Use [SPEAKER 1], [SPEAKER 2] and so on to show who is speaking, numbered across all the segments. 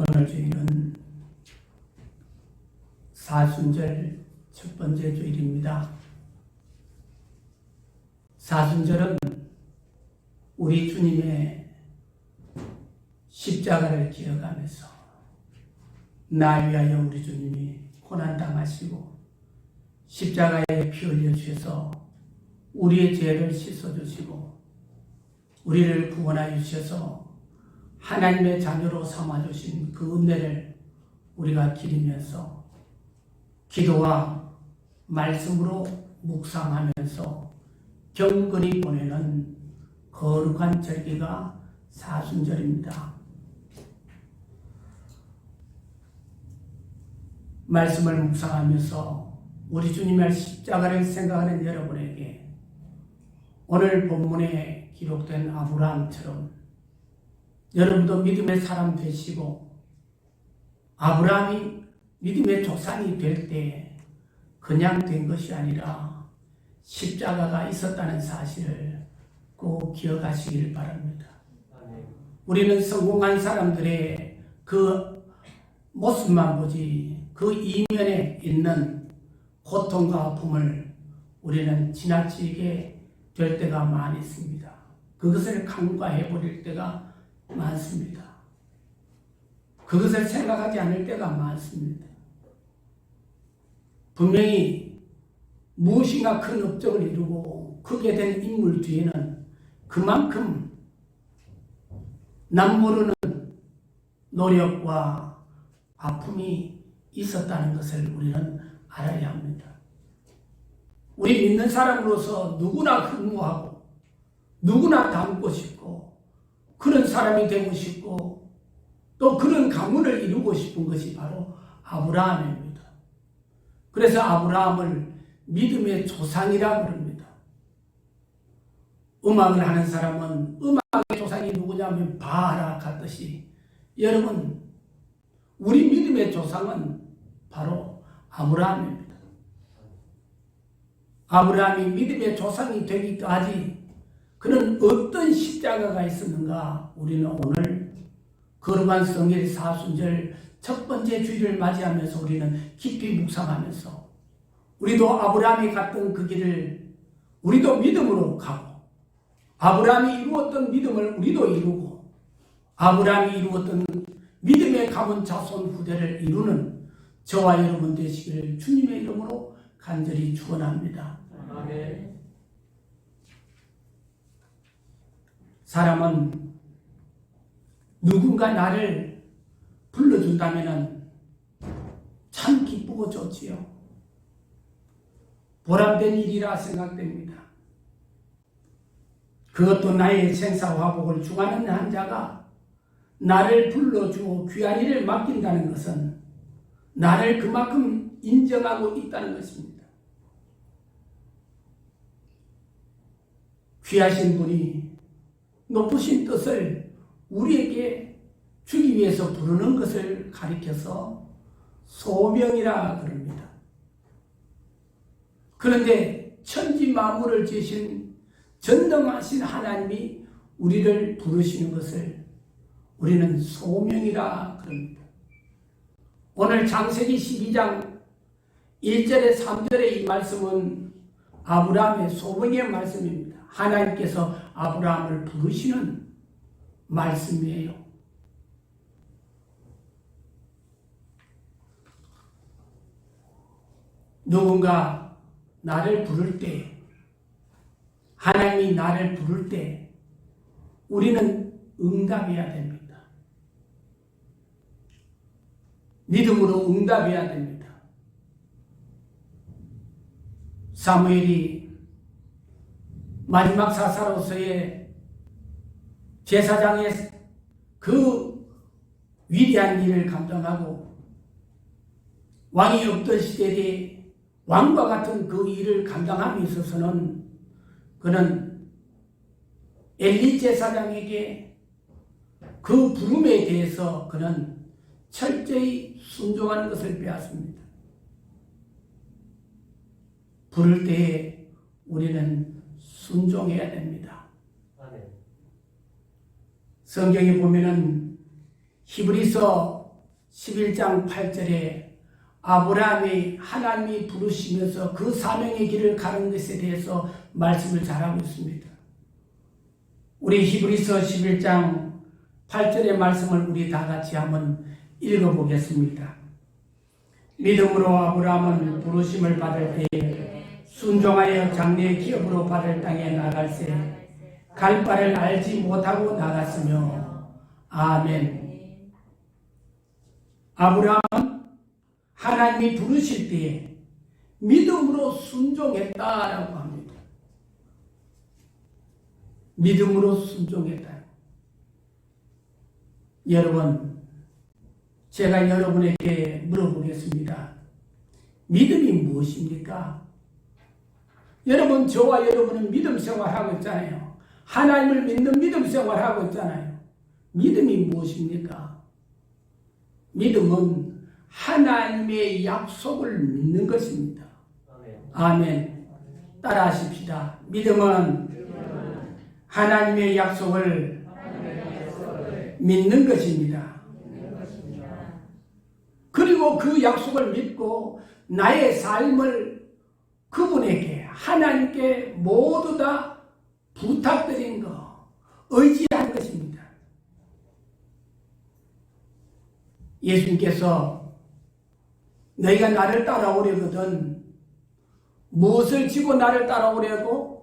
[SPEAKER 1] 오늘 주일은 사순절 첫 번째 주일입니다. 사순절은 우리 주님의 십자가를 기억하면서 나 위하여 우리 주님이 고난당하시고 십자가에 피 흘려주셔서 우리의 죄를 씻어주시고 우리를 구원하여 주셔서 하나님의 자녀로 삼아주신 그 은혜를 우리가 기리면서 기도와 말씀으로 묵상하면서 경건히 보내는 거룩한 절기가 사순절입니다. 말씀을 묵상하면서 우리 주님의 십자가를 생각하는 여러분에게 오늘 본문에 기록된 아브라함처럼 여러분도 믿음의 사람 되시고 아브라함이 믿음의 조상이 될 때 그냥 된 것이 아니라 십자가가 있었다는 사실을 꼭 기억하시길 바랍니다. 우리는 성공한 사람들의 그 모습만 보지 그 이면에 있는 고통과 아픔을 우리는 지나치게 될 때가 많이 있습니다. 그것을 간과해 버릴 때가 많습니다. 그것을 생각하지 않을 때가 많습니다. 분명히 무엇인가 큰 업적을 이루고 크게 된 인물 뒤에는 그만큼 남모르는 노력과 아픔이 있었다는 것을 우리는 알아야 합니다. 우리 믿는 사람으로서 누구나 흠모하고 누구나 닮고 싶고 그런 사람이 되고 싶고 또 그런 가문을 이루고 싶은 것이 바로 아브라함입니다. 그래서 아브라함을 믿음의 조상이라고 부릅니다. 음악을 하는 사람은 음악의 조상이 누구냐면 바라 같듯이 여러분 우리 믿음의 조상은 바로 아브라함입니다. 아브라함이 믿음의 조상이 되기까지 그는 어떤 십자가가 있었는가 우리는 오늘 거룩한 성일 사순절 첫 번째 주일을 맞이하면서 우리는 깊이 묵상하면서 우리도 아브라함이 갔던 그 길을 우리도 믿음으로 가고 아브라함이 이루었던 믿음을 우리도 이루고 아브라함이 이루었던 믿음의 가문 자손 후대를 이루는 저와 여러분 되시기를 주님의 이름으로 간절히 축원합니다. 아멘. 사람은 누군가 나를 불러준다면 참 기쁘고 좋지요. 보람된 일이라 생각됩니다. 그것도 나의 생사화복을 주관하는 한 자가 나를 불러주고 귀한 일을 맡긴다는 것은 나를 그만큼 인정하고 있다는 것입니다. 귀하신 분이 높으신 뜻을 우리에게 주기 위해서 부르는 것을 가리켜서 소명이라 그럽니다. 그런데 천지 만물을 지으신 전능하신 하나님이 우리를 부르시는 것을 우리는 소명이라 그럽니다. 오늘 창세기 12장 1절에 3절의 이 말씀은 아브라함의 소명의 말씀입니다. 하나님께서 아브라함을 부르시는 말씀이에요. 누군가 나를 부를 때, 하나님이 나를 부를 때 우리는 응답해야 됩니다. 믿음으로 응답해야 됩니다. 사무엘이 마지막 사사로서의 제사장의 그 위대한 일을 감당하고 왕이 없던 시대에 왕과 같은 그 일을 감당함에 있어서는 그는 엘리 제사장에게 그 부름에 대해서 그는 철저히 순종하는 것을 배웠습니다. 부를 때에 우리는 순종해야 됩니다. 성경에 보면은 히브리서 11장 8절에 아브라함이 하나님이 부르시면서 그 사명의 길을 가는 것에 대해서 말씀을 잘하고 있습니다. 우리 히브리서 11장 8절의 말씀을 우리 다 같이 한번 읽어보겠습니다. 믿음으로 아브라함은 부르심을 받을 때에 순종하여 장래의 기업으로 받을 땅에 나갈새 갈 바를 알지 못하고 나갔으며 아멘. 아브라함은 하나님이 부르실 때에 믿음으로 순종했다라고 합니다. 믿음으로 순종했다. 여러분, 제가 여러분에게 물어보겠습니다. 믿음이 무엇입니까? 여러분, 저와 여러분은 믿음 생활하고 있잖아요. 하나님을 믿는 믿음 생활하고 있잖아요. 믿음이 무엇입니까? 믿음은 하나님의 약속을 믿는 것입니다. 아멘. 따라하십시다. 믿음은 하나님의 약속을 믿는 것입니다. 그리고 그 약속을 믿고 나의 삶을 그분에게 하나님께 모두 다 부탁드린 것, 의지한 것입니다. 예수님께서 너희가 나를 따라오려거든 무엇을 지고 나를 따라오려고?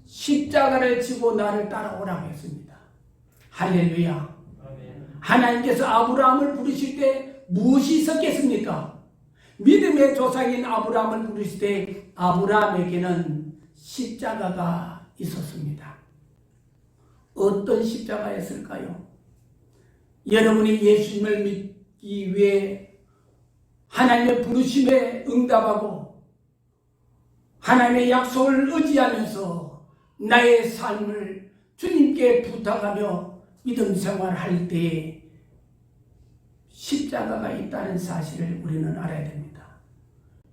[SPEAKER 1] 십자가를 지고 나를 따라오라고 했습니다. 할렐루야. 하나님께서 아브라함을 부르실 때 무엇이 있었겠습니까? 믿음의 조상인 아브라함을 부르실 때 아브라함에게는 십자가가 있었습니다. 어떤 십자가였을까요? 여러분이 예수님을 믿기 위해 하나님의 부르심에 응답하고 하나님의 약속을 의지하면서 나의 삶을 주님께 부탁하며 믿음 생활할 때에 십자가가 있다는 사실을 우리는 알아야 됩니다.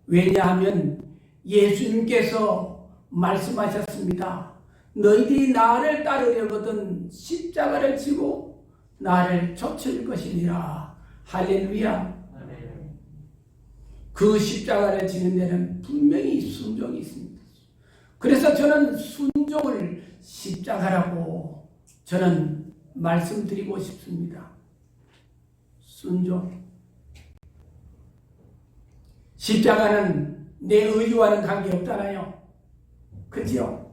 [SPEAKER 1] 왜냐하면 예수님께서 말씀하셨습니다. 너희들이 나를 따르려거든 십자가를 지고 나를 좇을 것이니라. 할렐루야. 그 십자가를 지는 데는 분명히 순종이 있습니다. 그래서 저는 순종을 십자가라고 저는 말씀드리고 싶습니다. 순종. 십자가는 내 의지와는 관계없잖아요. 그렇죠?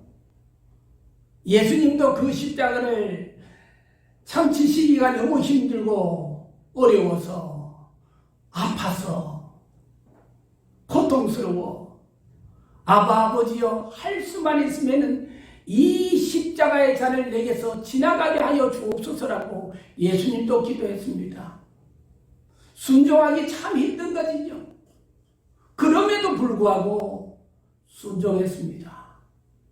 [SPEAKER 1] 예수님도 그 십자가를 참치시기가 너무 힘들고 어려워서 아파서 고통스러워 아버지여 할 수만 있으면 이 십자가의 잔을 내게서 지나가게 하여 주옵소서라고 예수님도 기도했습니다. 순종하기 참 힘든 것이죠. 그럼에도 불구하고 순종했습니다.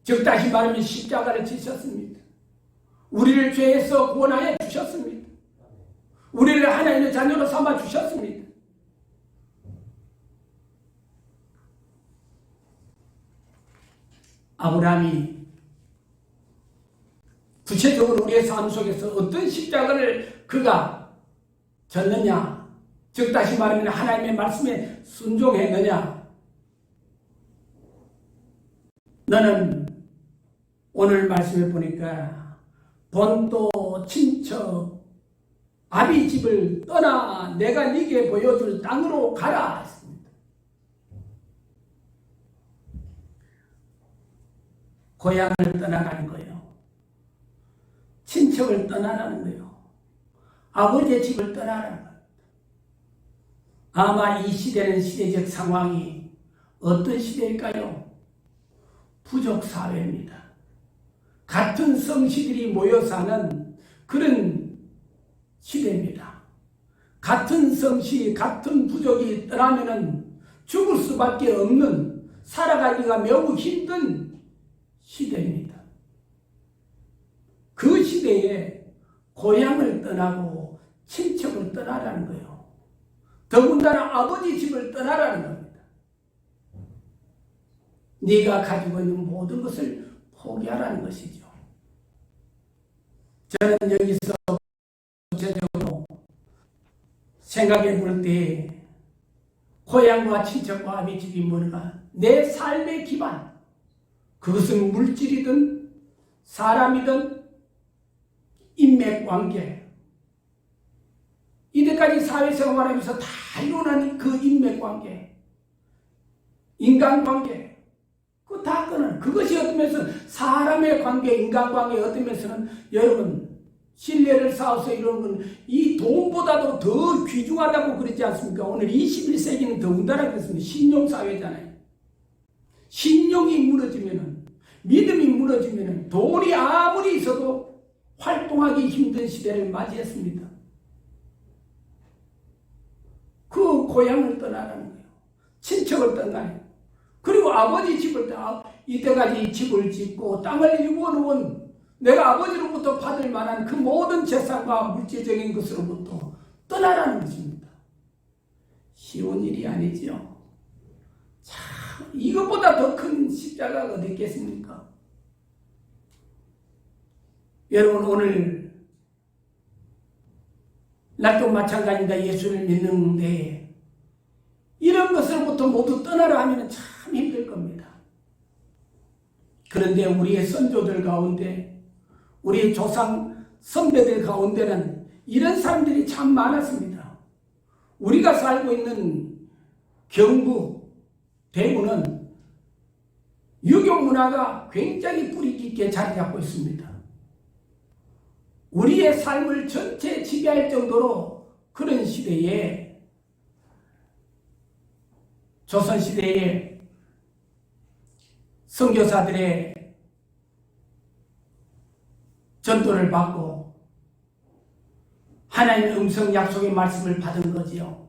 [SPEAKER 1] 즉 다시 말하면 십자가를 지셨습니다. 우리를 죄에서 구원하여 주셨습니다. 우리를 하나님의 자녀로 삼아 주셨습니다. 아브라함이 구체적으로 우리의 삶 속에서 어떤 십자가를 그가 졌느냐, 즉 다시 말하면 하나님의 말씀에 순종했느냐. 너는 오늘 말씀에 보니까 본토 친척 아비 집을 떠나 내가 네게 보여줄 땅으로 가라 했습니다. 고향을 떠나가는 거예요. 친척을 떠나라는 거예요. 아버지의 집을 떠나라는 거예요. 아마 이 시대는 시대적 상황이 어떤 시대일까요? 부족 사회입니다. 같은 성씨들이 모여 사는 그런 시대입니다. 같은 성씨, 같은 부족이 떠나면은 죽을 수밖에 없는, 살아가기가 매우 힘든 시대입니다. 그 시대에 고향을 떠나고 친척을 떠나라는 거예요. 더군다나 아버지 집을 떠나라는 겁니다. 네가 가지고 있는 모든 것을 포기하라는 것이죠. 저는 여기서 구체적으로 생각해 볼 때 고향과 친척과 아비 집이 뭔가 내 삶의 기반, 그것은 물질이든 사람이든 인맥관계, 이때까지 사회생활하면서 다 이루어난 그 인맥관계, 인간관계, 그거 다 끊어요. 그것이 어떤 면에서는 사람의 관계, 인간관계 어떤 면에서는 여러분 신뢰를 쌓아서 이런 건 이 돈보다도 더 귀중하다고 그러지 않습니까? 오늘 21세기는 더군다나 그렇습니다. 신용사회잖아요. 신용이 무너지면은, 믿음이 무너지면은 돈이 아무리 있어도 활동하기 힘든 시대를 맞이했습니다. 그 고향을 떠나라는 거예요. 친척을 떠나요. 그리고 아버지 집을 이때까지 집을 짓고 땅을 일구어놓은 내가 아버지로부터 받을 만한 그 모든 재산과 물질적인 것으로부터 떠나라는 것입니다. 쉬운 일이 아니지요. 참 이것보다 더 큰 십자가가 어디 있겠습니까? 여러분 오늘 나도 마찬가지입니다. 예수를 믿는데 이런 것으로부터 모두 떠나라 하면 참 힘들 겁니다. 그런데 우리의 선조들 가운데 우리 조상 선배들 가운데는 이런 사람들이 참 많았습니다. 우리가 살고 있는 경북, 대구는 유교 문화가 굉장히 뿌리 깊게 자리 잡고 있습니다. 우리의 삶을 전체 지배할 정도로 그런 시대에, 조선시대에 선교사들의 전도를 받고 하나님의 음성 약속의 말씀을 받은 거지요.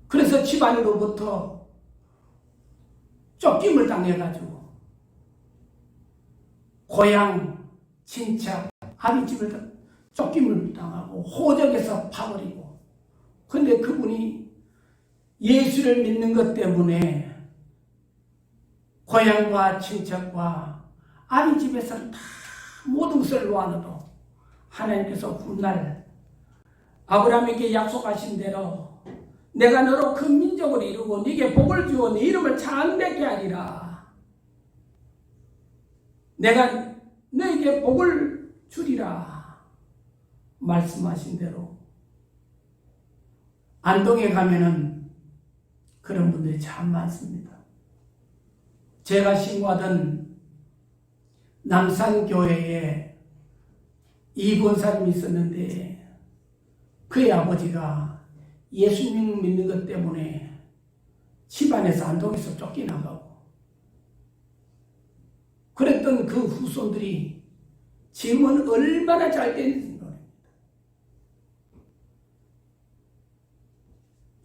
[SPEAKER 1] 그래서 집안으로부터 쫓김을 당해가지고 고향, 친척, 아비집을 쫓김을 당하고 호적에서 파버리고, 근데 그분이 예수를 믿는 것 때문에 고향과 친척과 아비집에서는 다 모든 것을 놓아놔도 하나님께서 훗날 아브라함에게 약속하신 대로 내가 너로 큰 민족을 이루고 네게 복을 주어 네 이름을 창대케 하리라. 내가 너에게 복을 주리라. 말씀하신 대로 안동에 가면은 그런 분들이 참 많습니다. 제가 신고하던 남산교회에 이 권사님이 있었는데 그의 아버지가 예수님 믿는 것 때문에 집안에서 안동에서 쫓겨나가고, 그랬던 그 후손들이 지금은 얼마나 잘 되는지 모릅니다.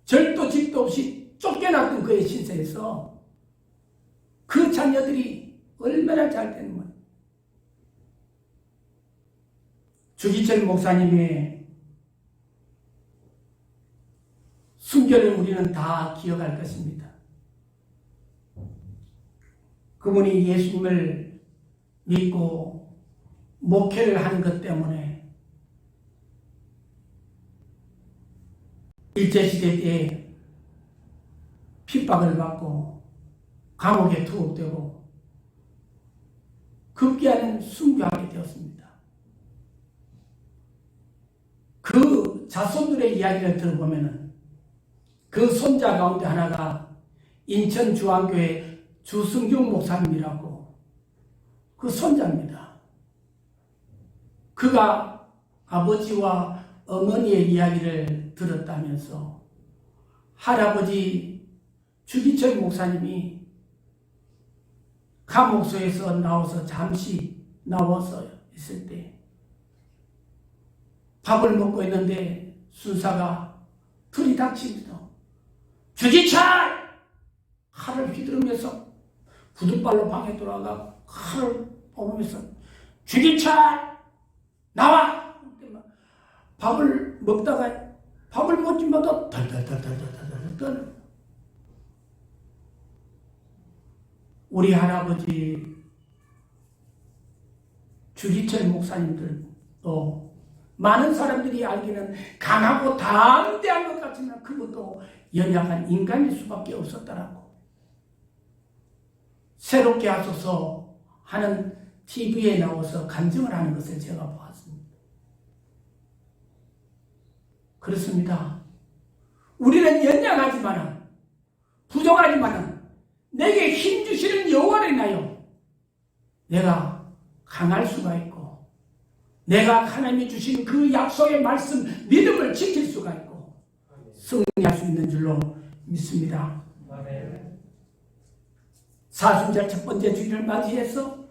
[SPEAKER 1] 절도 집도 없이 쫓겨났던 그의 신세에서 그 자녀들이 얼마나 잘 되는 거예요. 주기철 목사님의 순결을 우리는 다 기억할 것입니다. 그분이 예수님을 믿고 목회를 하는 것 때문에 일제시대 때 핍박을 받고 감옥에 투옥되고 급기야는 순교하게 되었습니다. 그 자손들의 이야기를 들어보면 그 손자 가운데 하나가 인천주안교회 주승경 목사님이라고, 그 손자입니다. 그가 아버지와 어머니의 이야기를 들었다면서 할아버지 주기철 목사님이 감옥소에서 나와서 잠시 나와서 있을 때 밥을 먹고 있는데 순사가 들이닥칩니다. 주기철! 칼을 휘두르면서 구둣발로 방에 돌아가 칼을 뽑으면서 주기철! 나와! 밥을 먹다가 밥을 먹지마다 덜덜덜덜덜덜덜. 우리 할아버지 주기철 목사님들도 많은 사람들이 알기는 강하고 담대한 것 같지만 그것도 연약한 인간일 수밖에 없었더라고. 새롭게 하소서 하는 TV에 나와서 간증을 하는 것을 제가 보았습니다. 그렇습니다. 우리는 연약하지만 부족하지만 내게 힘 주시는 여호와를 인하여 내가 강할 수가 있고 내가 하나님이 주신 그 약속의 말씀 믿음을 지킬 수가 있고 승리할 수 있는 줄로 믿습니다. 사순절 첫 번째 주일을 맞이해서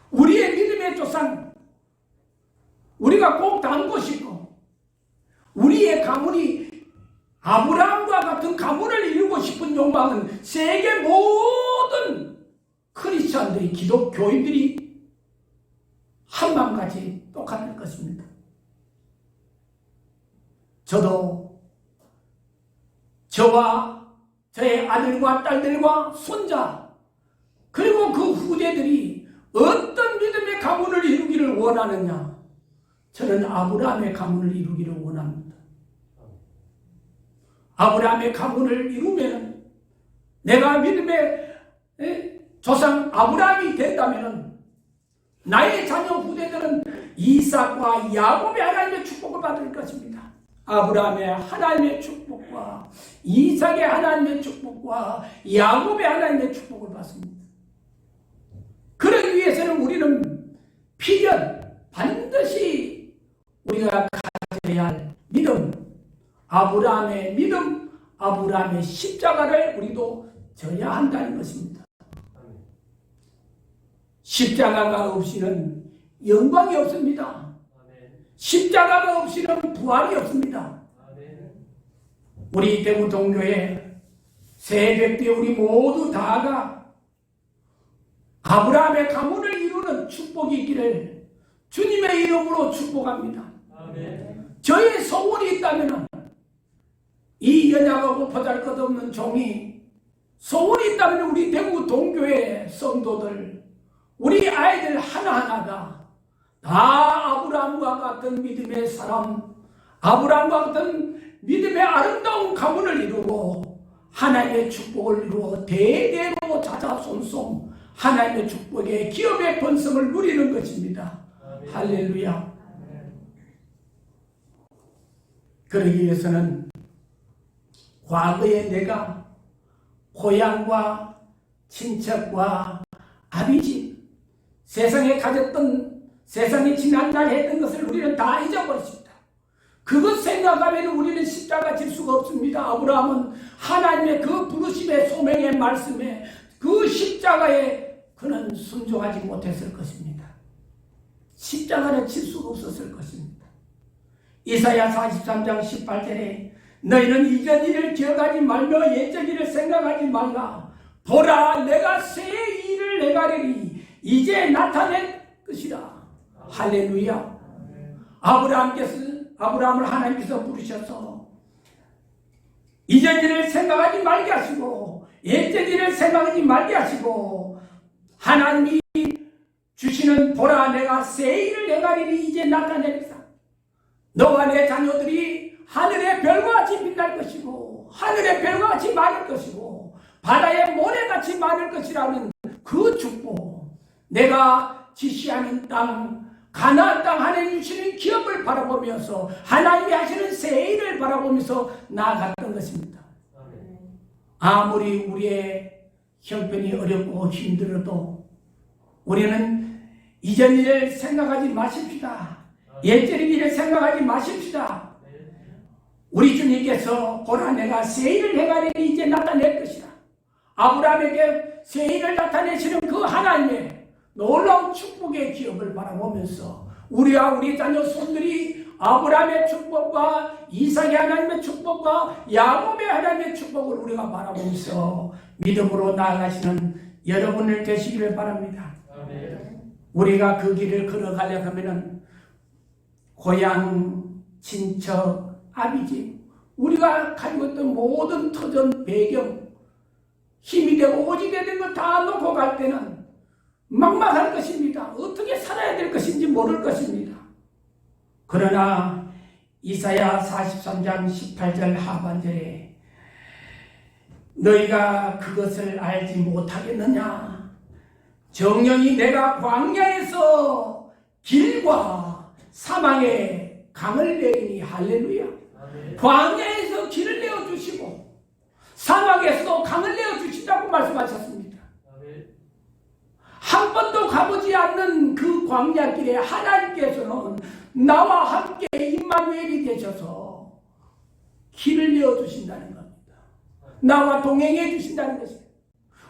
[SPEAKER 1] 우리의 믿음의 조상 우리가 꼭 닮고 싶고 우리의 가문이 아브라함과 같은 가문을 이루고 싶은 욕망은 세계 모든 크리스천들이 기독교인들이 한마음같이 똑같을 것입니다. 저도 저와 저의 아들과 딸들과 손자 그리고 그 후대들이 어떤 믿음의 가문을 이루기를 원하느냐? 저는 아브라함의 가문을 이루기를 원합니다. 아브라함의 가문을 이루면 내가 믿음의 조상 아브라함이 된다면 나의 자녀 후대들은 이삭과 야곱의 하나님의 축복을 받을 것입니다. 아브라함의 하나님의 축복과 이삭의 하나님의 축복과 야곱의 하나님의 축복을 받습니다. 그러기 위해서는 우리는 필연 반드시 우리가 가져야 할 믿음, 아브라함의 믿음, 아브라함의 십자가를 우리도 져야 한다는 것입니다. 십자가가 없이는 영광이 없습니다. 십자가가 없이는 부활이 없습니다. 우리 대구 동교회 새벽때 우리 모두 다가 아브라함의 가문을 이루는 축복이 있기를 주님의 이름으로 축복합니다. 저의 소원이 있다면 이 연약하고 보잘것없는 종이 소원이 있다면 우리 대구 동교회 성도들 우리 아이들 하나하나가 다 아브라함과 같은 믿음의 사람 아브라함과 같은 믿음의 아름다운 가문을 이루고 하나님의 축복을 이루어 대대로 자자손손 하나님의 축복의 기업의 번성을 누리는 것입니다. 할렐루야. 그러기 위해서는 과거에 내가 고향과 친척과 아비집 세상에 가졌던 세상에 지난날 했던 것을 우리는 다 잊어버렸습니다. 그것 생각하면 우리는 십자가 질 수가 없습니다. 아브라함은 하나님의 그 부르심의 소명의 말씀에 그 십자가에 그는 순종하지 못했을 것입니다. 십자가를 칠 수가 없었을 것입니다. 이사야 43장 18절에 너희는 이전 일을 기억하지 말며 옛적 일을 생각하지 말라. 보라 내가 새 일을 행하리니 이제 나타낼 것이라. 할렐루야. 아브라함을 하나님께서 부르셔서 이전 일을 생각하지 말게 하시고 옛적 일을 생각하지 말게 하시고 하나님이 주시는 보라 내가 새 일을 행하리니 이제 나타내리라. 너와 내 자녀들이 하늘의 별과 같이 빛날 것이고 하늘의 별과 같이 많을 것이고 바다의 모래같이 많을 것이라는 그 축복 내가 지시하는 땅 가나안 땅 하나님이 주시는 기업을 바라보면서 하나님이 하시는 새 일을 바라보면서 나아갔던 것입니다. 아무리 우리의 형편이 어렵고 힘들어도 우리는 이전 일을 생각하지 마십시다. 옛적 일을 생각하지 마십시다. 우리 주님께서 보라 내가 새 일을 행하리니 이제 나타낼 것이다. 아브라함에게 새 일을 나타내시는 그 하나님의 놀라운 축복의 기업을 바라보면서 우리와 우리 자녀 손들이 아브라함의 축복과 이삭의 하나님의 축복과 야곱의 하나님의 축복을 우리가 바라보면서 믿음으로 나아가시는 여러분을 되시기를 바랍니다. 아멘. 우리가 그 길을 걸어가려고 하면 고향, 친척, 아비집 우리가 가지고 있던 모든 터전, 배경 힘이 되고 오직이 되는 걸 다 놓고 갈 때는 막막할 것입니다. 어떻게 살아야 될 것인지 모를 것입니다. 그러나 이사야 43장 18절 하반절에 너희가 그것을 알지 못하겠느냐? 정령이 내가 광야에서 길과 사망의 강을 내리니 할렐루야. 광야에서 길을 내어주시고 사막에서도 강을 내어주신다고 말씀하셨습니다. 한 번도 가보지 않는 그 광야길에 하나님께서는 나와 함께 임마누엘이 되셔서 길을 내어주신다는 겁니다. 나와 동행해 주신다는 것입니다.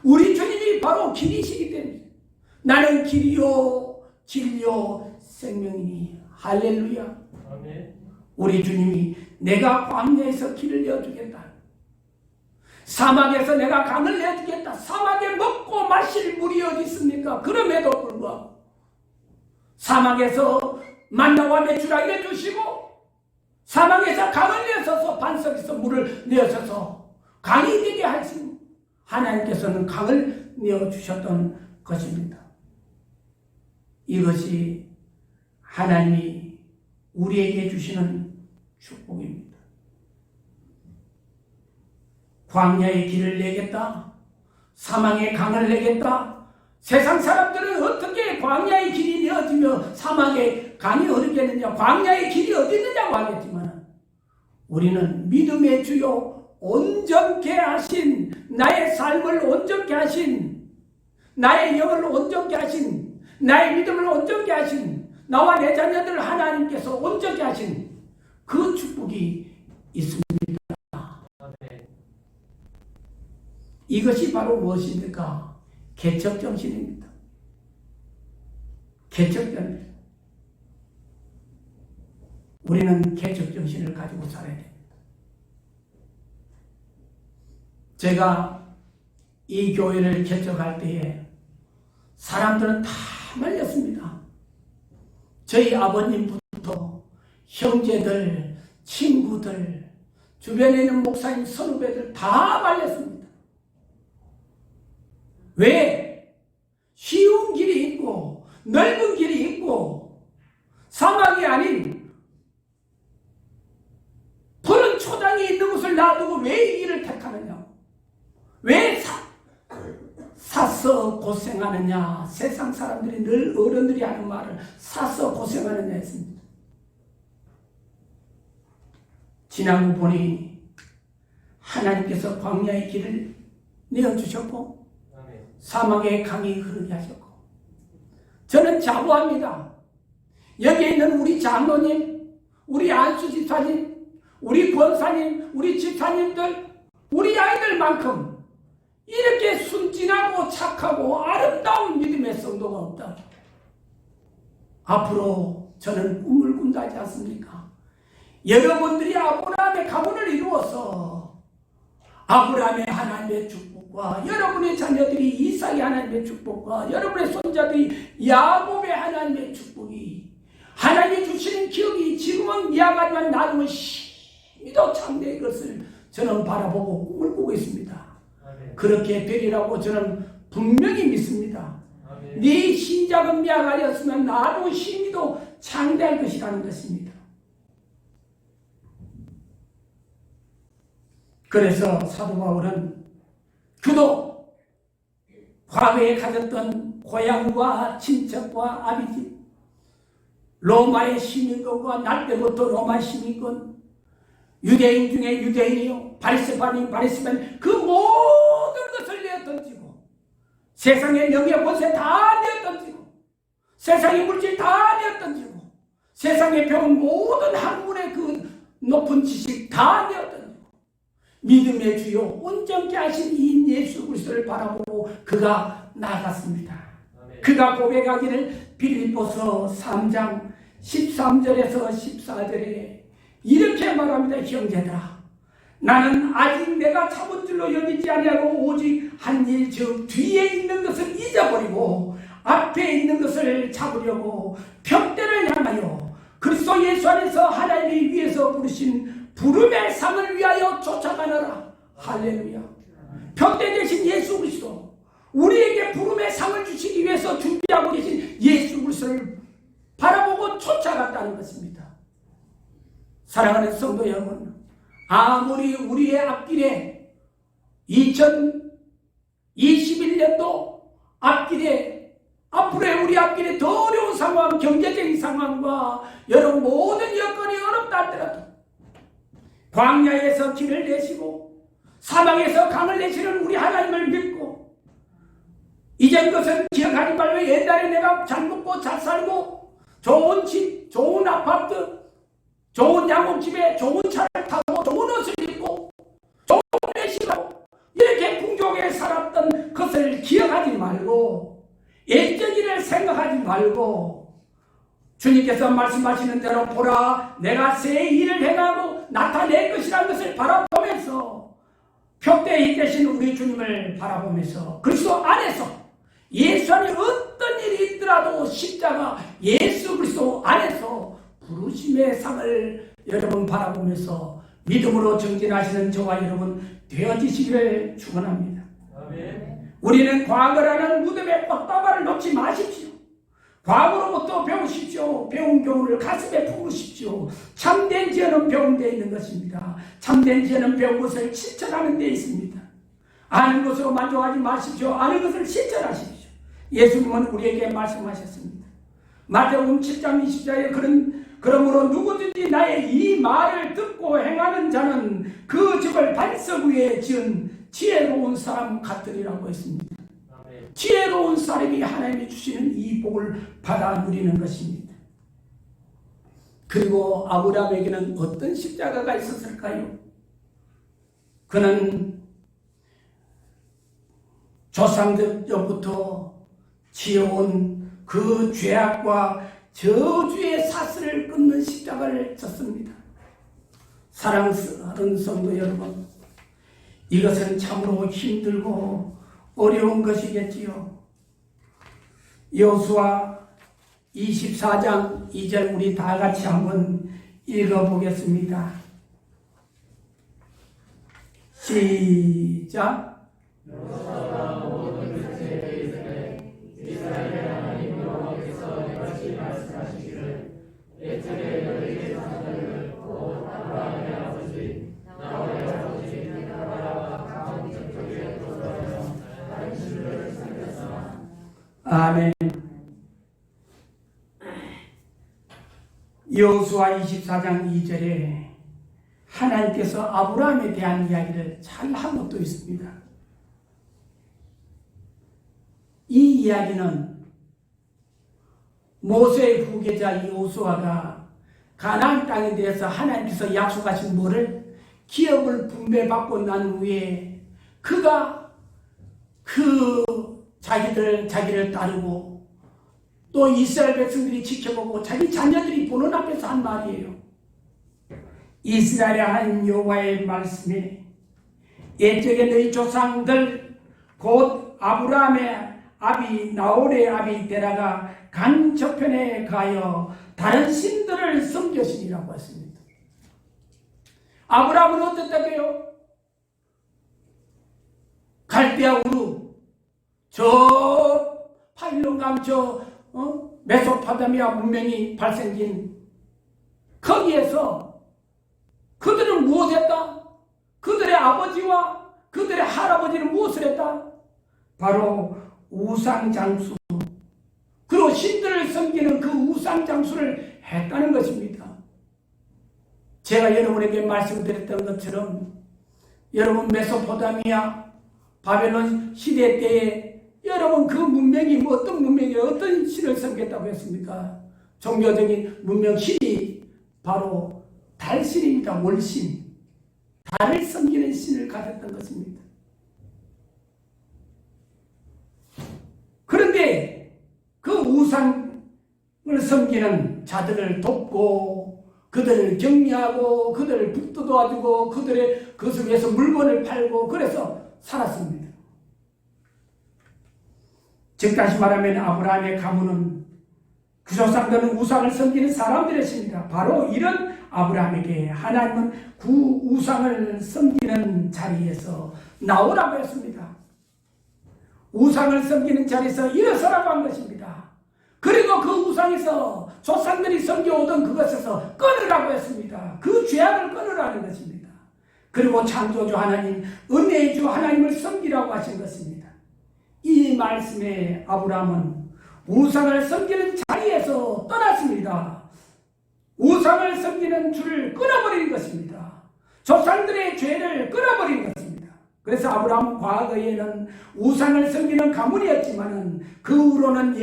[SPEAKER 1] 우리 주님이 바로 길이시기 때문에 나는 길이요 진리요 생명이니 할렐루야. 아멘. 우리 주님이 내가 광야에서 길을 내어주겠다. 사막에서 내가 강을 내어주겠다. 사막에 먹고 마실 물이 어디 있습니까? 그럼에도 불구하고 사막에서 만나와 메추라기를 주시고 사막에서 강을 내어서 반석에서 물을 내어서 강이 되게 하신 하나님께서는 강을 내어주셨던 것입니다. 이것이 하나님이 우리에게 주시는 축복입니다. 광야의 길을 내겠다. 사망의 강을 내겠다. 세상 사람들은 어떻게 광야의 길이 내어지며 사막의 강이 흐르겠느냐, 광야의 길이 어디 있느냐고 하겠지만 우리는 믿음의 주요 온전케 하신, 나의 삶을 온전케 하신, 나의 영을 온전케 하신, 나의 믿음을 온전케 하신, 나와 내 자녀들을 하나님께서 온전케 하신 그 축복이 있습니다. 이것이 바로 무엇입니까? 개척정신입니다. 개척정신. 우리는 개척정신을 가지고 살아야 됩니다. 제가 이 교회를 개척할 때에 사람들은 다 말렸습니다. 저희 아버님부터 형제들, 친구들, 주변에 있는 목사님, 선후배들 다 말렸습니다. 왜? 쉬운 길이 있고 넓은 길이 있고 사막이 아닌 푸른 초장이 있는 곳을 놔두고 왜 이 길을 택하느냐? 왜 사서 고생하느냐? 세상 사람들이 늘 어른들이 하는 말을 사서 고생하느냐 했습니다. 지나고 보니 하나님께서 광야의 길을 내어주셨고 사막의 강이 흐르게 하셨고, 저는 자부합니다. 여기에 있는 우리 장로님, 우리 안수 집사님, 우리 권사님, 우리 집사님들, 우리 아이들만큼 이렇게 순진하고 착하고 아름다운 믿음의 성도가 없다. 앞으로 저는 꿈을 꾼다 하지 않습니까? 여러분들이 아브라함의 가문을 이루어서 아브라함의 하나님의 축복과 여러분의 자녀들이 이삭의 하나님의 축복과 여러분의 손자들이 야곱의 하나님의 축복이 하나님이 주시는 기억이 지금은 미약하지만 나중은 심히도 장대의 것을 저는 바라보고 꿈을 꾸고 있습니다. 아멘. 그렇게 되리라고 저는 분명히 믿습니다. 아멘. 네 시작은 미약하였으면 나중은 심히도 장대할 것이라는 것입니다. 그래서 사도 바울은 그도 과거에 가졌던 고향과 친척과 아비집, 로마의 시민권과 날 때부터 로마 시민권, 유대인 중에 유대인이요, 바리새파인 그 모든 것을 내어던지고 세상의 명예 권세 다 내어던지고 세상의 물질 다 내어던지고 세상에 배운 모든 학문의 그 높은 지식 다 내어던지고 믿음의 주요 온전케 하신 이 예수 그리스도를 바라보고 그가 나아갔습니다. 아멘. 그가 고백하기를 빌립보서 3장 13절에서 14절에 이렇게 말합니다. 형제들아, 나는 아직 내가 참은 줄로 여기지 아니하고 오직 한 일 즉 뒤에 있는 것을 잊어버리고 앞에 있는 것을 잡으려고 벽대를 향하여 그리스도 예수 안에서 하나님이 위에서 부르신 부름의 상을 위하여 쫓아가느라. 할렐루야. 벽대 대신 예수 그리스도, 우리에게 부름의 상을 주시기 위해서 준비하고 계신 예수 그리스도를 바라보고 쫓아갔다는 것입니다. 사랑하는 성도 여러분, 아무리 우리의 앞길에 2021년도 앞길에 앞으로의 우리 앞길에 더 어려운 상황, 경제적인 상황과 여러분 모든 여건이 어렵다 할지라도 광야에서 길을 내시고 사막에서 강을 내시는 우리 하나님을 믿고 이전 것은 기억하지 말고 옛날에 내가 잘 먹고 잘 살고 좋은 집, 좋은 아파트, 좋은 양복집에 좋은 차를 타고 좋은 옷을 입고 좋은 외식하고 이렇게 풍족하게 살았던 것을 기억하지 말고 옛적일을 생각하지 말고 주님께서 말씀하시는 대로 보라 내가 새 일을 행하고 나타낼 것이라는 것을 바라보면서 표대에 계신 우리 주님을 바라보면서 그리스도 안에서 예수 안에 어떤 일이 있더라도 십자가 예수 그리스도 안에서 부르심의 상을 여러분 바라보면서 믿음으로 정진하시는 저와 여러분 되어지시기를 축원합니다. 아멘. 우리는 과거라는 무덤의 꽃다발을 놓지 마십시오. 과거로부터 배우십시오. 배운 교훈을 가슴에 품으십시오. 참된 지혜는 배운 데 있는 것입니다. 참된 지혜는 배운 것을 실천하는 데 있습니다. 아는 것으로 만족하지 마십시오. 아는 것을 실천하십시오. 예수님은 우리에게 말씀하셨습니다. 마태복음 7장 20절에 그러므로 누구든지 나의 이 말을 듣고 행하는 자는 그 집을 반석 위에 지은 지혜로운 사람 같으리라고 했습니다. 아멘. 지혜로운 사람이 하나님이 주시는 이 복을 받아 누리는 것입니다. 그리고 아브라함에게는 어떤 십자가가 있었을까요? 그는 조상들로부터 지어온 그 죄악과 저주의 사슬을 끊는 십자가를 졌습니다. 사랑하는 성도 여러분, 이것은 참으로 힘들고 어려운 것이겠지요. 여호수아 24장 2절 우리 다 같이 한번 읽어보겠습니다. 시작. 아멘. 여호수아 24장 2절에 하나님께서 아브라함에 대한 이야기를 잘 한 것도 있습니다. 이 이야기는 모세의 후계자 여호수아가 가나안 땅에 대해서 하나님께서 약속하신 뭐를 기업을 분배받고 난 후에 그가 자기를 따르고 또 이스라엘 백성들이 지켜보고 자기 자녀들이 보는 앞에서 한 말이에요. 이스라엘의 하나님 여호와의 말씀에 옛적에 너희 조상들 곧 아브라함의 아비 나홀의 아비 데라가 강 저편에 가여 다른 신들을 섬겼으니라고 했습니다. 아브라함은 어땠다고요? 갈대아 우르 저 파일론강 메소포타미아 문명이 발생진 거기에서 그들은 무엇했다? 그들의 아버지와 그들의 할아버지는 무엇을 했다? 바로 우상장수 그리고 신들을 섬기는 그 우상장수를 했다는 것입니다. 제가 여러분에게 말씀드렸던 것처럼 여러분 메소포타미아 바벨론 시대 때에 여러분 그 문명이 어떤 문명이에요? 어떤 신을 섬겼다고 했습니까? 종교적인 문명 신이 바로 달신입니다. 월신. 달을 섬기는 신을 가졌던 것입니다. 그런데 그 우상을 섬기는 자들을 돕고 그들을 격려하고 그들을 북도 도와주고 그들의 그것을 위해서 물건을 팔고 그래서 살았습니다. 즉 다시 말하면 아브라함의 가문은 그 조상들은 우상을 섬기는 사람들이었습니다. 바로 이런 아브라함에게 하나님은 그 우상을 섬기는 자리에서 나오라고 했습니다. 우상을 섬기는 자리에서 일어서라고 한 것입니다. 그리고 그 우상에서 조상들이 섬겨오던 그것에서 끊으라고 했습니다. 그 죄악을 끊으라는 것입니다. 그리고 창조주 하나님, 은혜의 주 하나님을 섬기라고 하신 것입니다. 이 말씀에 아브라함은 우상을 섬기는 자리에서 떠났습니다. 우상을 섬기는 줄을 끊어버린 것입니다. 조상들의 죄를 끊어버린 것입니다. 그래서 아브라함은 과거에는 우상을 섬기는 가문이었지만은 그 후로는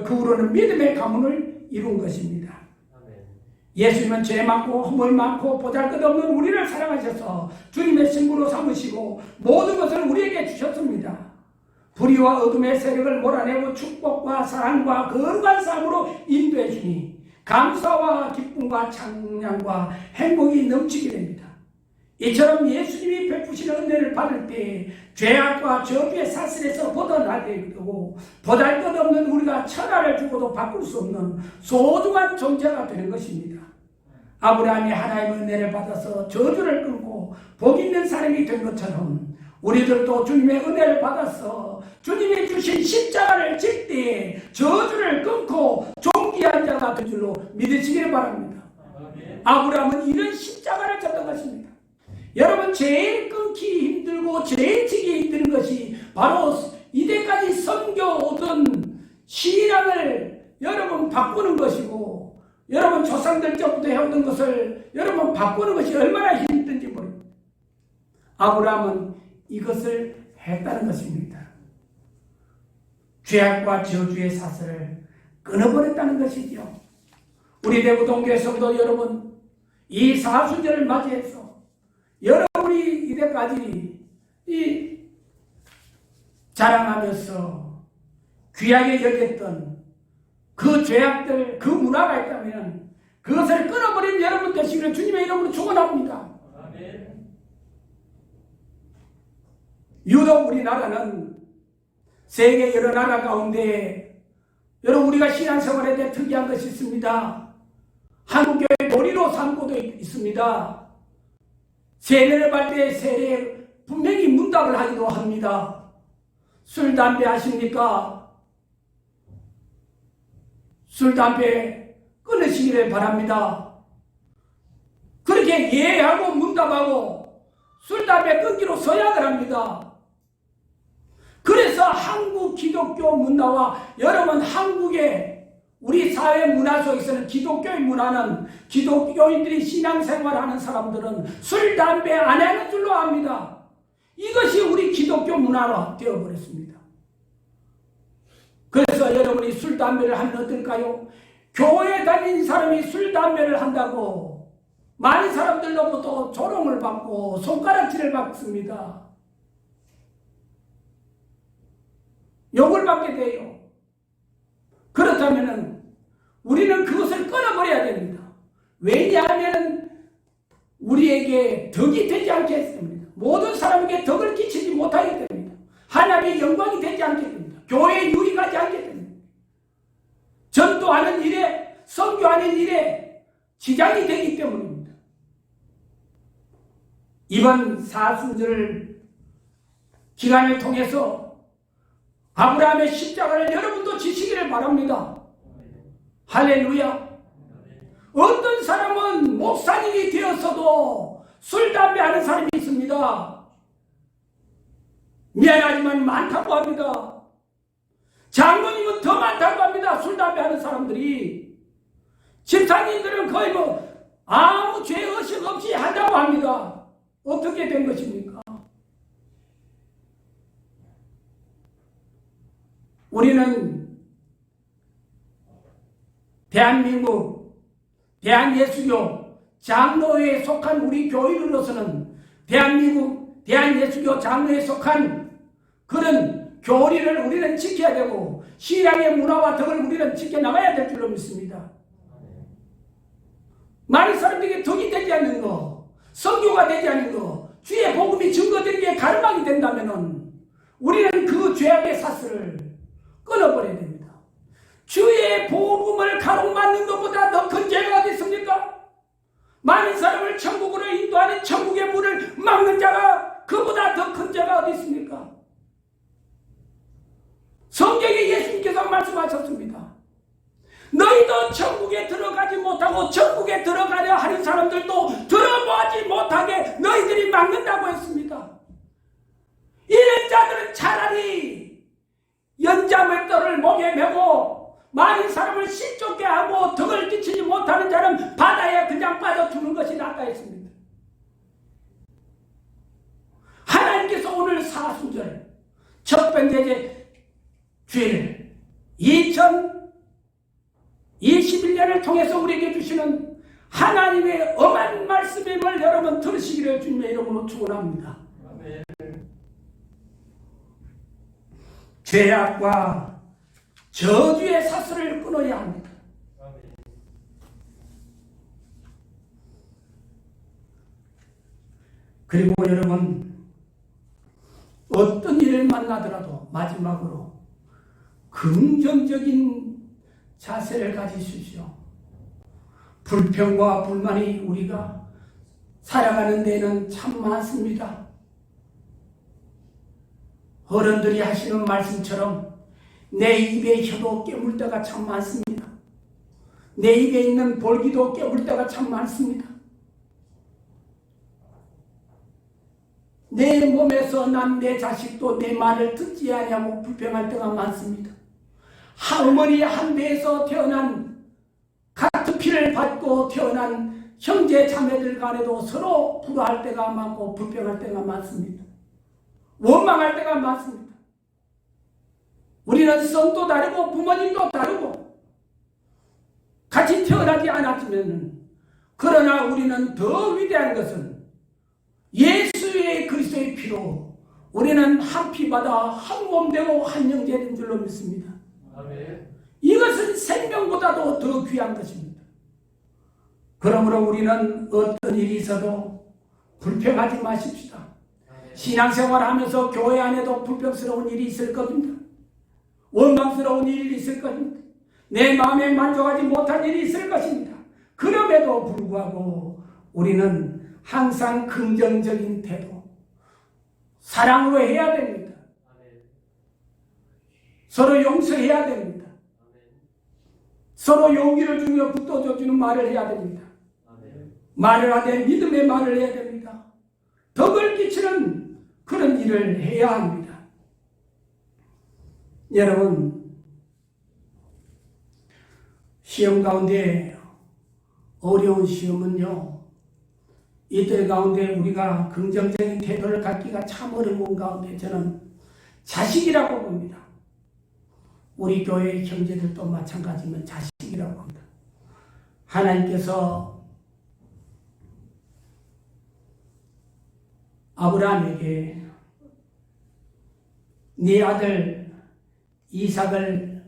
[SPEAKER 1] 그 후로는 믿음의 가문을 이룬 것입니다. 예수님은 죄 많고 허물 많고 보잘것없는 우리를 사랑하셔서 주님의 신부로 삼으시고 모든 것을 우리에게 주셨습니다. 불의와 어둠의 세력을 몰아내고 축복과 사랑과 거룩한 삶으로 인도해 주니 감사와 기쁨과 찬양과 행복이 넘치게 됩니다. 이처럼 예수님이 베푸시는 은혜를 받을 때 죄악과 저주의 사슬에서 벗어나게 되고 보잘것없는 우리가 천하를 주고도 바꿀 수 없는 소중한 존재가 되는 것입니다. 아브라함이 하나님의 은혜를 받아서 저주를 끊고 복 있는 사람이 된 것처럼 우리들도 주님의 은혜를 받아서 주님이 주신 십자가를 질 때에 저주를 끊고 존귀한 자가 된 줄로 믿으시기를 바랍니다. 아브라함은 이런 십자가를 졌던 것입니다. 여러분, 제일 끊기 힘들고 제일 지기 힘든 것이 바로 이때까지 섬겨오던 신앙을 여러분 바꾸는 것이고, 여러분 조상들 때부터 해오던 것을 여러분 바꾸는 것이 얼마나 힘든지 모릅니다. 아브라함은 이것을 했다는 것입니다. 죄악과 저주의 사슬을 끊어버렸다는 것이죠. 우리 대구 동교에서도 여러분 이 사순절을 맞이해서 여러분이 이때까지 자랑하면서 귀하게 여겼던 그 죄악들, 그 문화가 있다면 그것을 끊어버린 여러분 되시기를 주님의 이름으로 축원합니다. 유독 우리나라는 세계 여러 나라 가운데 여러분 우리가 신앙생활에 대해 특이한 것이 있습니다. 한국교회 놀이로 삼고도 있습니다. 세례를 받을 때 세례 분명히 문답을 하기도 합니다. 술, 담배 하십니까? 술, 담배 끊으시기를 바랍니다. 그렇게 예하고 문답하고 술, 담배 끊기로 서약을 합니다. 그래서 한국 기독교 문화와 여러분 한국의 우리 사회 문화 속에서는 기독교의 문화는 기독교인들이 신앙생활하는 사람들은 술, 담배 안 하는 줄로 압니다. 이것이 우리 기독교 문화로 되어버렸습니다. 그래서 여러분이 술, 담배를 하면 어떨까요? 교회 다니는 사람이 술, 담배를 한다고 많은 사람들로부터 조롱을 받고 손가락질을 받습니다. 욕을 받게 돼요. 그렇다면 우리는 그것을 끊어버려야 됩니다. 왜냐하면 우리에게 덕이 되지 않겠습니다. 모든 사람에게 덕을 끼치지 못하게 됩니다. 하나님의 영광이 되지 않게 됩니다. 교회에 유익하지 않게 됩니다. 전도하는 일에, 선교하는 일에 지장이 되기 때문입니다. 이번 사순절 기간을 통해서 아브라함의 십자가를 여러분도 지시기를 바랍니다. 할렐루야. 어떤 사람은 목사님이 되었어도 술, 담배 하는 사람이 있습니다. 미안하지만 많다고 합니다. 장로님은 더 많다고 합니다. 술, 담배 하는 사람들이. 집사님들은 거의 아무 죄의식 없이 한다고 합니다. 어떻게 된 것입니까? 우리는 대한민국, 대한예수교 장로회에 속한 우리 교인으로서는 대한민국, 대한예수교 장로회에 속한 그런 교리를 우리는 지켜야 되고 신앙의 문화와 덕을 우리는 지켜나가야 될 줄로 믿습니다. 많은 사람들에게 덕이 되지 않는 거, 선교가 되지 않는 거, 주의 복음이 증거되기에 가르막이 된다면 우리는 그 죄악의 사슬을 끊어버려야 됩니다. 주의 복음을 가로막는 것보다 더 큰 죄가 어디 있습니까? 많은 사람을 천국으로 인도하는 천국의 문을 막는 자가 그보다 더 큰 죄가 어디 있습니까? 성경에 예수님께서 말씀하셨습니다. 너희도 천국에 들어가지 못하고 천국에 들어가려 하는 사람들도 들어보지 못하게 너희들이 막는다고 했습니다. 이런 자들은 차라리 연자맷돌을 목에 메고 많은 사람을 실족게 하고 덕을 끼치지 못하는 자는 바다에 그냥 빠져 죽는 것이 낫다 했습니다. 하나님께서 오늘 사순절 첫 번째 주일 2021년을 통해서 우리에게 주시는 하나님의 엄한 말씀임을 여러분 들으시기를 주님의 이름으로 축원합니다. 아멘. 죄악과 저주의 사슬을 끊어야 합니다. 아멘. 그리고 여러분 어떤 일을 만나더라도 마지막으로 긍정적인 자세를 가지십시오. 불평과 불만이 우리가 살아가는 데는 참 많습니다. 어른들이 하시는 말씀처럼 내 입에 혀도 깨물 때가 참 많습니다. 내 입에 있는 볼기도 깨물 때가 참 많습니다. 내 몸에서 난 내 자식도 내 말을 듣지 아니하고 불평할 때가 많습니다. 어머니 한 배에서 태어난 같은 피를 받고 태어난 형제 자매들 간에도 서로 불화할 때가 많고 불평할 때가 많습니다. 원망할 때가 많습니다. 우리는 성도 다르고 부모님도 다르고 같이 태어나지 않았지만 그러나 우리는 더 위대한 것은 예수의 그리스도의 피로 우리는 한 피 받아 한 몸 되고 한 형제 된 줄로 믿습니다. 아멘. 이것은 생명보다도 더 귀한 것입니다. 그러므로 우리는 어떤 일이 있어도 불평하지 마십시다. 아멘. 신앙생활하면서 교회 안에도 불평스러운 일이 있을 겁니다. 원망스러운 일이 있을 것입니다. 내 마음에 만족하지 못한 일이 있을 것입니다. 그럼에도 불구하고 우리는 항상 긍정적인 태도, 사랑으로 해야 됩니다. 서로 용서해야 됩니다. 서로 용기를 주며 북돋워주는 말을 해야 됩니다. 말을 하되 믿음의 말을 해야 됩니다. 덕을 끼치는 그런 일을 해야 합니다. 여러분, 시험 가운데 어려운 시험은요, 이들 가운데 우리가 긍정적인 태도를 갖기가 참 어려운 가운데 저는 자식이라고 봅니다. 우리 교회 형제들도 마찬가지면 자식이라고 합니다. 하나님께서 아브라함에게 네 아들 이삭을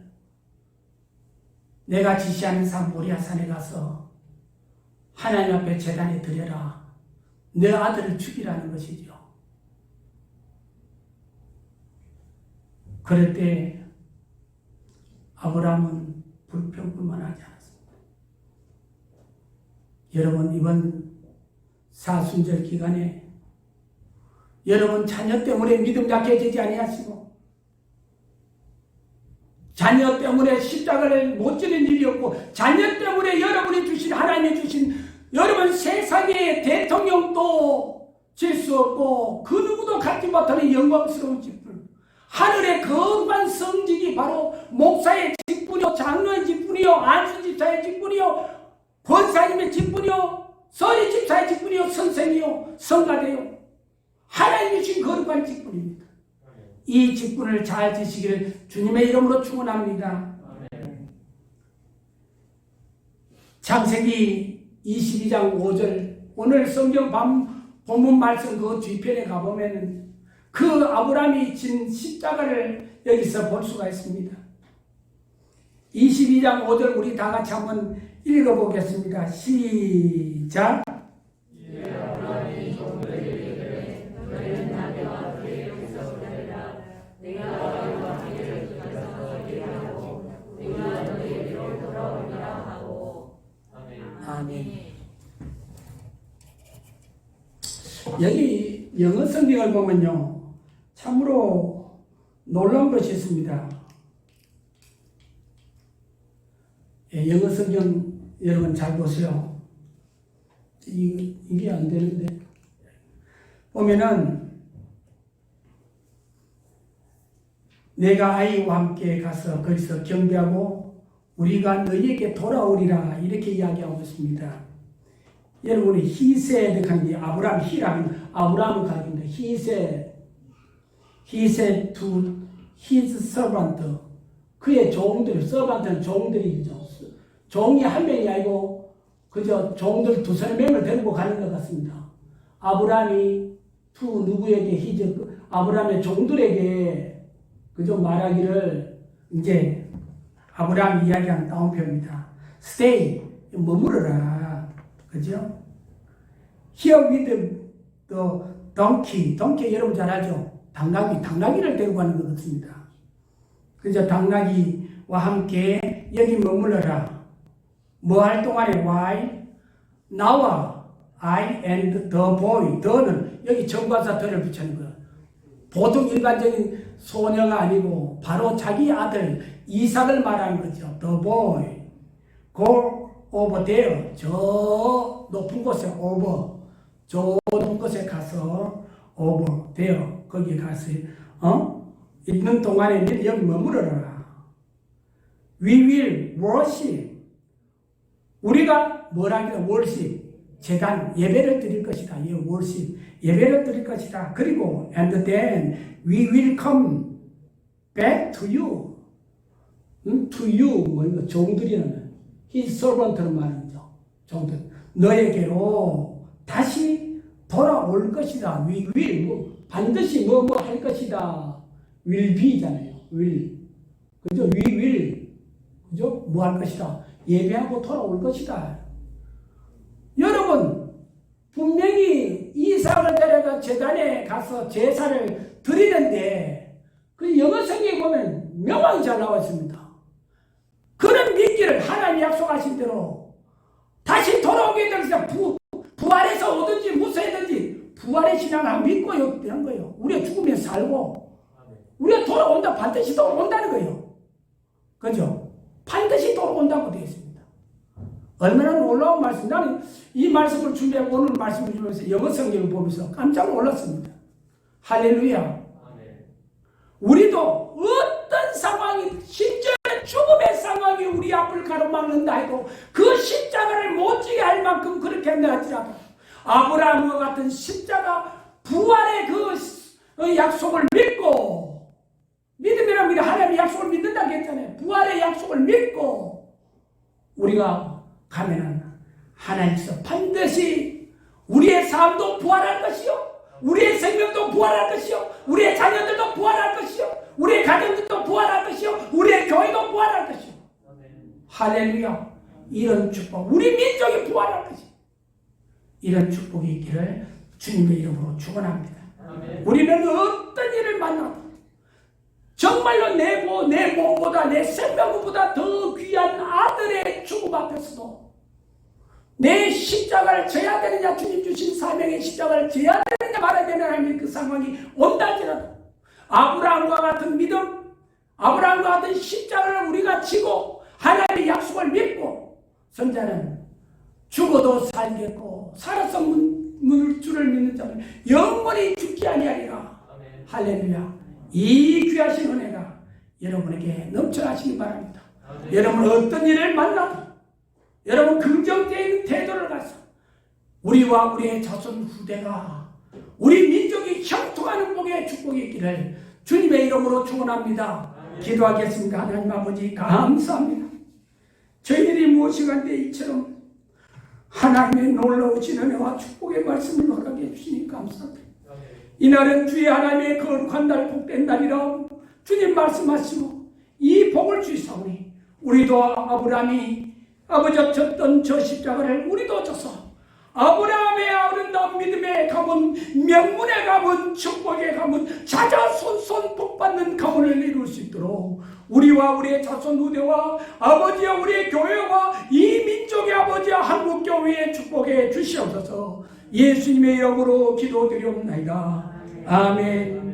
[SPEAKER 1] 내가 지시하는 산 모리아산에 가서 하나님 앞에 제단에 드려라. 내 아들을 죽이라는 것이죠. 그럴 때 아브라함은 불평불만 하지 않았습니다. 여러분, 이번 사순절 기간에 여러분 자녀 때문에 믿음 약해지지 아니하시고 자녀 때문에 십자가를 못 지는 일이 없고 자녀 때문에 여러분이 주신 하나님이 주신 여러분 세상의 대통령도 질 수 없고 그 누구도 갖지 못하는 영광스러운 직분, 하늘의 거룩한 성직이 바로 목사의 직분이요, 장로의 직분이요, 안수집사의 직분이요, 권사님의 직분이요, 서리 집사의 직분이요, 선생이요, 성가대요. 하나님이 주신 거룩한 직분입니다. 이 직분을 잘 지시기를 주님의 이름으로 축원합니다. 창세기 22장 5절 오늘 성경 본문 말씀 그 뒤편에 가보면 그 아브라함이 진 십자가를 여기서 볼 수가 있습니다. 22장 5절 우리 다 같이 한번 읽어보겠습니다. 시작. 아멘. 여기 영어 성경을 보면요, 참으로 놀라운 것이 있습니다. 영어 성경 여러분 잘 보세요. 이게 안 되는데. 보면은, 내가 아이와 함께 가서 거기서 경배하고 우리가 너희에게 돌아오리라 이렇게 이야기하고 있습니다. 여러분이 he 한 게 아브라함을 가리킵니다. he said to his servant, 그의 종들, servant는 종들이죠. 종이 한 명이 아니고 그저 종들 2-3명을 데리고 가는 것 같습니다. 아브라함이 누구에게 아브라함의 종들에게 그저 말하기를, 이제 아브라함 이야기한 따옴표입니다. stay, 머무르라. 그죠? Here with the donkey 여러분 잘 알죠? 당나귀를 데리고 가는 것 같습니다. 그죠? 당나귀와 함께 여기 머물러라. 뭐 할 동안에 while 나와 I and the boy, the는 여기 정관사 the를 붙이는 거예요. 보통 일반적인 소녀가 아니고 바로 자기 아들 이삭을 말하는 거죠. The boy go over there, 저 높은 곳에 over, 저 높은 곳에 가서 over there, 거기에 가서 있는 동안에 여기 머무르라. We will worship, 우리가 뭐라기래? worship, 제단, 예배를 드릴 것이다. worship, 예배를 드릴 것이다. 그리고 and then we will come back to you. to you, 뭐 종들이라는 his servant를 말하죠. 종들, 너에게로 다시 돌아올 것이다. we will, 반드시 뭐 할 것이다. will be잖아요. will, 그죠? we will, 그죠? 뭐 할 것이다. 예배하고 돌아올 것이다. 여러분, 분명히 이삭을 데려가 제단에 가서 제사를 드리는데 그 영어 성경에 보면 명확히 잘 나와 있습니다. 그런 믿기를 하나님 약속하신 대로 다시 돌아오게 되면서 부활해서 오든지 무쇠든지 부활의 신앙을 믿고 한 거예요. 우리가 죽으면 살고 우리가 돌아온다, 반드시 돌아온다는 거예요. 그죠? 반드시 돌아온다고 되어 있습니다. 얼마나 놀라운 말씀. 나는 이 말씀을 준비하고 오늘 말씀을 주면서 영어 성경을 보면서 깜짝 놀랐습니다. 할렐루야. 우리도 어떤 상황이, 심지어 죽음의 상황이 우리 앞을 가로막는다 해도 그 십자가를 못지게 할 만큼 그렇게 한다 할지라도 아브라함과 같은 십자가 부활의 그 약속을 믿고, 믿음이랍니다. 하나님의 약속을 믿는다고 했잖아요. 부활의 약속을 믿고 우리가 가면은 하나님께서 반드시 우리의 삶도 부활할 것이요, 우리의 생명도 부활할 것이요, 우리의 자녀들도 부활할 것이요, 우리의 가정들도 부활할 것이요, 우리의 교회도 부활할 것이요. 할렐루야. 이런 축복, 우리 민족이 부활할 것이, 이런 축복이 있기를 주님의 이름으로 축원합니다. 우리는 어떤 일을 만나도 정말로 내 몸보다 내 생명보다 더 귀한 아들의 죽음 앞에서도 내 십자가를 져야 되느냐, 주님 주신 사명의 십자가를 져야 되느냐 말아야 되느냐 하는 그 상황이 온다 할지라도 아브라함과 같은 믿음, 아브라함과 같은 십자가를 우리가 지고 하나님의 약속을 믿고, 선자는 죽어도 살겠고 살아서 물 줄을 믿는 자는 영원히 죽지 아니하리라. 할렐루야. 이 귀하신 은혜가 여러분에게 넘쳐나시기 바랍니다. 여러분 어떤 일을 만나도 여러분 긍정적인 태도를 가서 우리와 우리의 자손 후대가, 우리 민족이 형통하는 복의 축복이 있기를 주님의 이름으로 축원합니다. 기도하겠습니다. 하나님 아버지 감사합니다. 저희들이 무엇이간데 이처럼 하나님의 놀라우신 은혜와 축복의 말씀을 허락해 주시니 감사합니다. 이날은 주의 하나님의 거룩한 날, 복된 날이라 주님 말씀하시고 이 복을 주시사오니 우리도 아브라함이 아버지 졌던 저 십자가를 우리도 져서 아브라함의 아름다운 믿음의 가문, 명문의 가문, 축복의 가문, 자자손손 복받는 가문을 이룰 수 있도록 우리와 우리의 자손 후대와 아버지와 우리의 교회와 이 민족의 아버지와 한국교회의 축복에 주시옵소서. 예수님의 이름으로 기도드리옵나이다. 아멘.